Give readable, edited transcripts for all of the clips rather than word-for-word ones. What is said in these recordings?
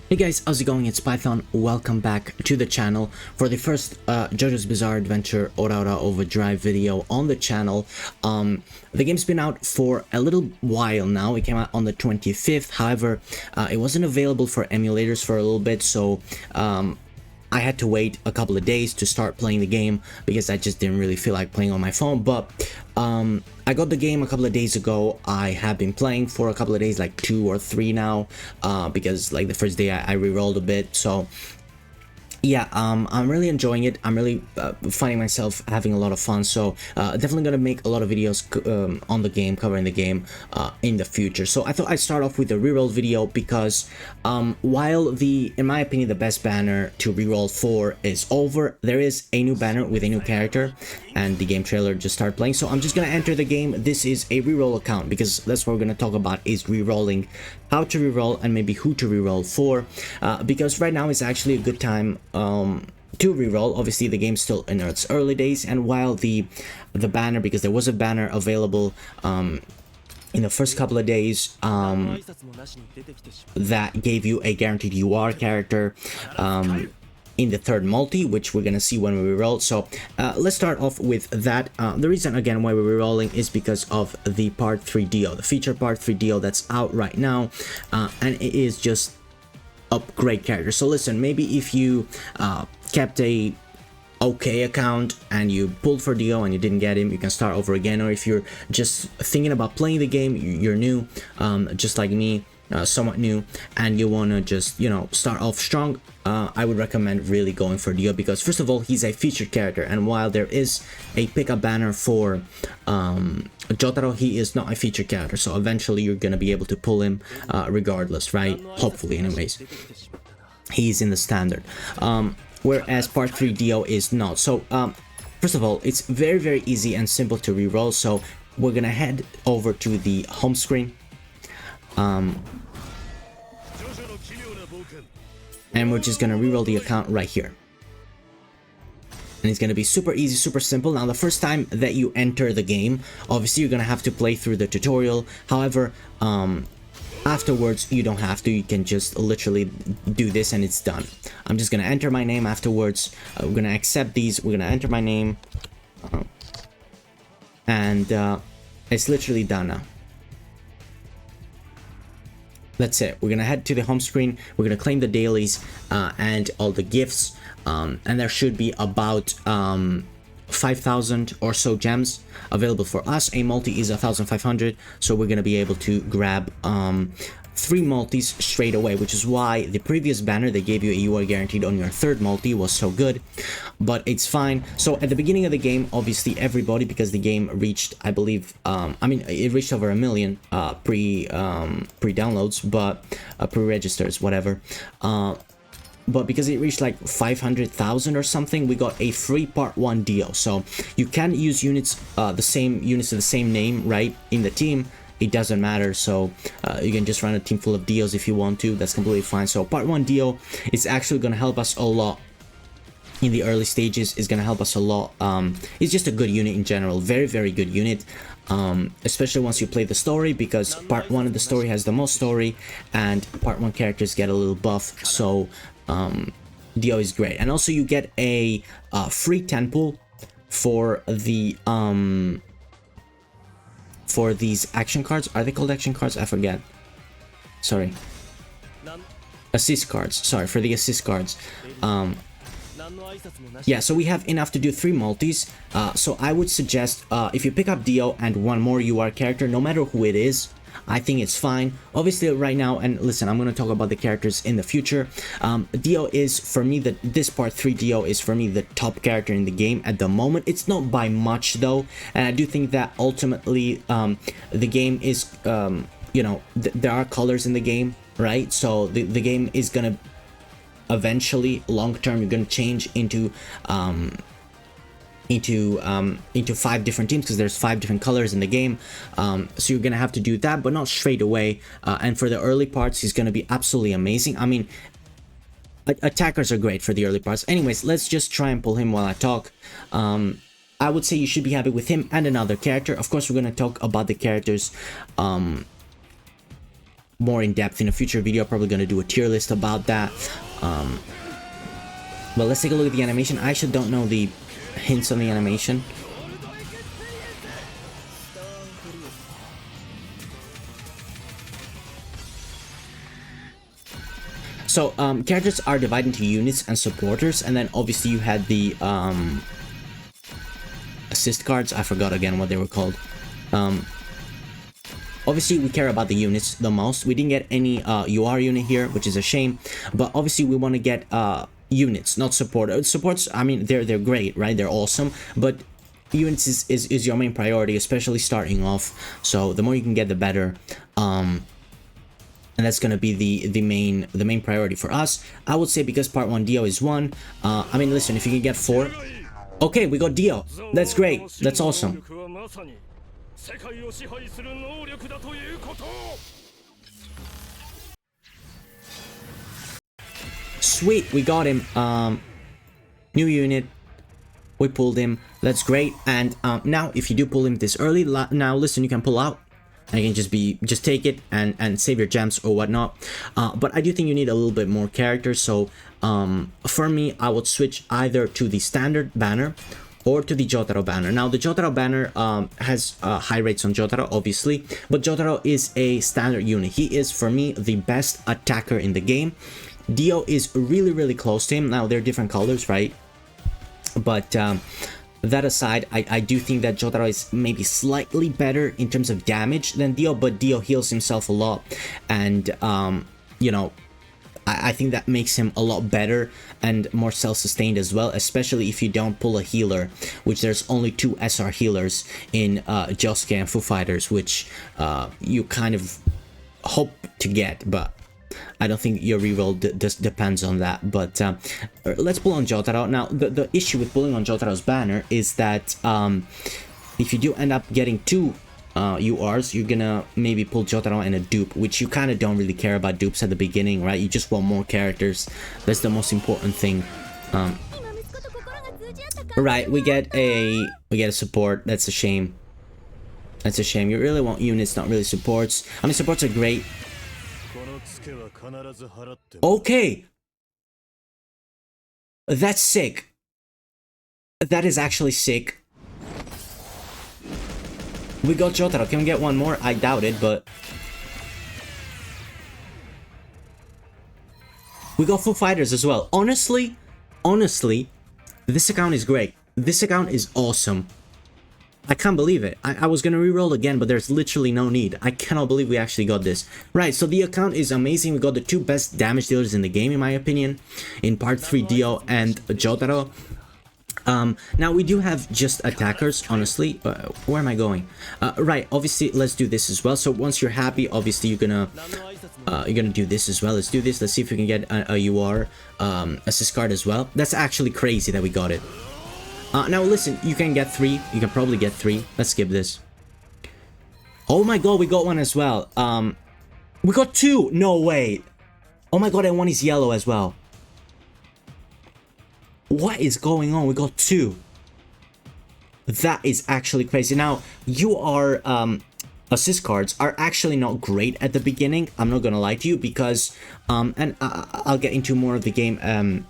Hey guys, how's it going? It's Python. Welcome back to the channel for the first JoJo's Bizarre Adventure Aurora Overdrive video on the channel. The game's been out for a little while now. It came out on the 25th. However, it wasn't available for emulators for a little bit, so I had to wait a couple of days to start playing the game because I just didn't really feel like playing on my phone. But I got the game a couple of days ago. I have been playing for a couple of days, like 2 or 3 now, because like the first day I re-rolled a bit. So yeah, I'm really enjoying it. I'm really finding myself having a lot of fun, so definitely gonna make a lot of videos on the game, covering the game in the future. So I thought I'd start off with a reroll video because while in my opinion, the best banner to reroll for is over, there is a new banner with a new character, and the game trailer just started playing. So I'm just gonna enter the game. This is a reroll account because that's what we're gonna talk about, is rerolling, how to reroll, and maybe who to reroll for, because right now is actually a good time to reroll. Obviously the game's still in its early days, and while the banner, because there was a banner available in the first couple of days that gave you a guaranteed UR character in the third multi, which we're gonna see when we reroll. So let's start off with that. The reason again why we're rerolling is because of the part 3 deal, the feature part 3 deal that's out right now, and it is just a great character. So listen, maybe if you kept a okay account and you pulled for Dio and you didn't get him, you can start over again. Or if you're just thinking about playing the game, you're new, just like me, somewhat new, and you want to just, you know, start off strong, I would recommend really going for Dio, because first of all, he's a featured character, and while there is a pickup banner for Jotaro, he is not a featured character, so eventually you're gonna be able to pull him regardless, right? Hopefully, anyways. He's in the standard, whereas part 3 Dio is not. So first of all, it's very easy and simple to reroll. So we're gonna head over to the home screen, and we're just gonna reroll the account right here, and it's gonna be super easy, super simple. Now the first time that you enter the game, obviously you're gonna have to play through the tutorial. However, afterwards you don't have to. You can just literally do this and it's done. I'm just gonna enter my name afterwards. We're gonna accept these. We're gonna enter my name, and it's literally done now. That's it. We're gonna head to the home screen. We're gonna claim the dailies and all the gifts, and there should be about 5,000 or so gems available for us. A multi is 1,500, so we're gonna be able to grab 3 multis straight away, which is why the previous banner they gave you a UR guaranteed on your third multi was so good, but it's fine. So at the beginning of the game, obviously everybody, because the game reached, I believe, I mean, it reached over 1 million pre-downloads, but pre-registers, whatever. But because it reached like 500,000 or something, we got a free part 1 deal. So you can use units, the same units of the same name, right, in the team. It doesn't matter. So you can just run a team full of deals if you want to. That's completely fine. So part 1 deal is actually going to help us a lot in the early stages. Is going to help us a lot. It's just a good unit in general. Very good unit. Especially once you play the story, because part 1 of the story has the most story, and part 1 characters get a little buff. So Dio is great. And also you get a free 10 pool for the for these action cards. Are they called action cards? I forget. Sorry. Assist cards. Sorry, for the assist cards. Yeah, so we have enough to do 3 multis. So I would suggest if you pick up Dio and 1 more UR character, no matter who it is, I think it's fine. Obviously right now, and listen, I'm going to talk about the characters in the future. Dio is, for me, this part 3 Dio is for me the top character in the game at the moment. It's not by much though, and I do think that ultimately the game is, you know, there are colors in the game, right? So the game is going to eventually, long term, you're going to change into 5 different teams, because there's 5 different colors in the game. So you're gonna have to do that, but not straight away. And for the early parts, he's gonna be absolutely amazing. I mean, attackers are great for the early parts. Anyways, let's just try and pull him while I talk. I would say you should be happy with him and another character. Of course, we're gonna talk about the characters more in depth in a future video. Probably gonna do a tier list about that. But let's take a look at the animation. I actually don't know the hints on the animation. So characters are divided into units and supporters, and then obviously you had the assist cards. I forgot again what they were called. Obviously we care about the units the most. We didn't get any UR unit here, which is a shame, but obviously we want to get units, not support. Supports, I mean, they're great, right? They're awesome, but units is your main priority, especially starting off. So the more you can get, the better. And that's gonna be the main priority for us. I would say, because part 1 Dio is 1. I mean, listen, if you can get 4. Okay, we got Dio. That's great. That's awesome. Sweet, we got him. New unit. We pulled him. That's great. And now, if you do pull him this early, now listen, you can pull out. And you can just take it and save your gems or whatnot. But I do think you need a little bit more characters. So for me, I would switch either to the standard banner or to the Jotaro banner. Now the Jotaro banner has high rates on Jotaro, obviously, but Jotaro is a standard unit. He is, for me, the best attacker in the game. Dio is really close to him. Now they're different colors, right? But that aside, I do think that Jotaro is maybe slightly better in terms of damage than Dio, but Dio heals himself a lot, and you know, I think that makes him a lot better and more self-sustained as well, especially if you don't pull a healer, which there's only 2 SR healers in Josuke and Foo Fighters, which you kind of hope to get, but I don't think your reroll depends on that. But let's pull on Jotaro. Now, the issue with pulling on Jotaro's banner is that if you do end up getting 2 URs, you're gonna maybe pull Jotaro and a dupe, which you kind of don't really care about dupes at the beginning, right? You just want more characters. That's the most important thing. Right, we get a support. That's a shame. That's a shame. You really want units, not really supports. I mean, supports are great. Okay, that's sick. That is actually sick. We got Jotaro. Can we get one more? I doubt it, but we got Foo Fighters as well. Honestly, this account is great. This account is awesome. I can't believe it. I was gonna reroll again, but there's literally no need. I cannot believe we actually got this. Right, so the account is amazing. We got the 2 best damage dealers in the game, in my opinion, in part 3, Dio and Jotaro. Now we do have just attackers, honestly. Where am I going? Right, obviously, let's do this as well. So once you're happy, obviously you're gonna do this as well. Let's do this. Let's see if we can get a UR assist card as well. That's actually crazy that we got it. Now listen, you can get 3. You can probably get 3. Let's skip this. Oh my god, we got one as well. We got 2. No way. Oh my god, and one is yellow as well. What is going on? We got 2. That is actually crazy. Now, UR assist cards are actually not great at the beginning. I'm not gonna lie to you, because and I'll get into more of the game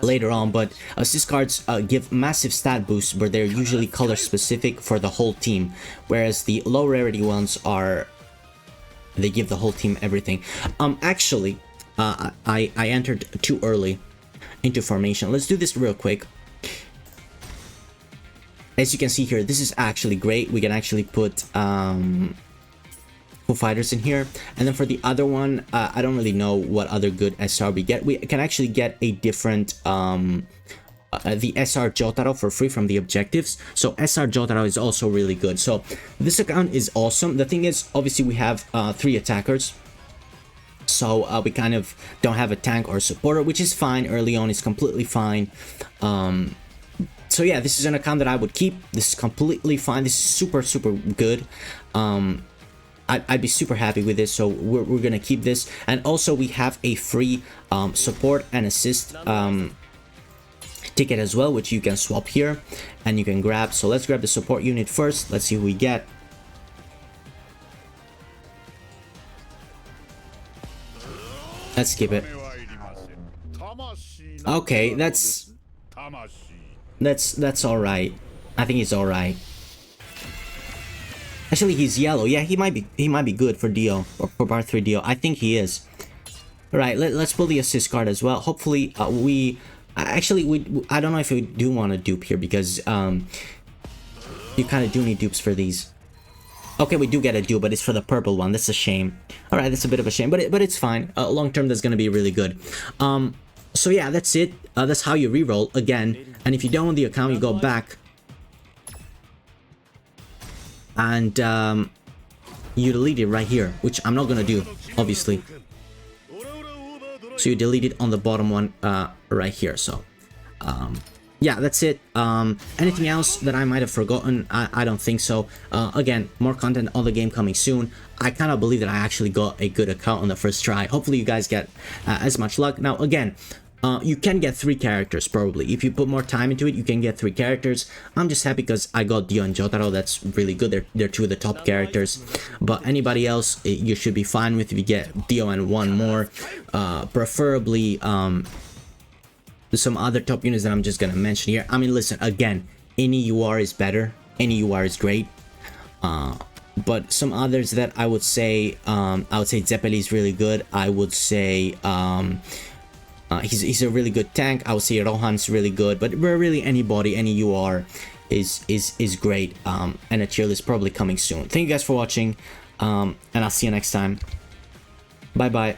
later on, but assist cards give massive stat boosts, but they're usually color specific for the whole team, whereas the low rarity ones they give the whole team everything. Actually, I entered too early into formation. Let's do this real quick. As you can see here, this is actually great. We can actually put Foo Fighters in here, and then for the other one, I don't really know what other good SR we get. We can actually get a different the SR Jotaro for free from the objectives, so SR Jotaro is also really good. So this account is awesome. The thing is, obviously we have 3 attackers, so we kind of don't have a tank or a supporter, which is fine. Early on is completely fine. So yeah, this is an account that I would keep. This is completely fine. This is super good. I'd be super happy with this, so we're gonna keep this. And also we have a free support and assist ticket as well, which you can swap here and you can grab. So let's grab the support unit first. Let's see who we get. Let's skip it. Okay, that's all right. I think he's all right. Actually, he's yellow. Yeah, he might be good for Dio, or for Bar 3 Dio. I think he is. All right, let's pull the assist card as well. Hopefully, we I don't know if we do want to dupe here, because you kind of do need dupes for these. Okay, we do get a dupe, but it's for the purple one. That's a shame. All right, that's a bit of a shame, but it's fine. Long term, that's gonna be really good. So yeah, that's it. That's how you reroll again. And if you don't own the account, you go back and you delete it right here, which I'm not gonna do, obviously. So you delete it on the bottom one right here. So yeah, that's it. Anything else that I might have forgotten? I don't think so. Again, more content on the game coming soon. I kind of believe that I actually got a good account on the first try. Hopefully you guys get as much luck. Now again, you can get 3 characters probably. If you put more time into it, you can get 3 characters. I'm just happy because I got Dio and Jotaro. That's really good. They're 2 of the top characters. But anybody else, you should be fine with if you get Dio and 1 more. Preferably some other top units that I'm just gonna mention here. I mean, listen, again, any UR is better. Any UR is great. But some others that I would say Jjba is really good. I would say he's a really good tank. I would say Rohan's really good, but really anybody, any UR is great. And a tier list probably coming soon. Thank you guys for watching, and I'll see you next time. Bye bye.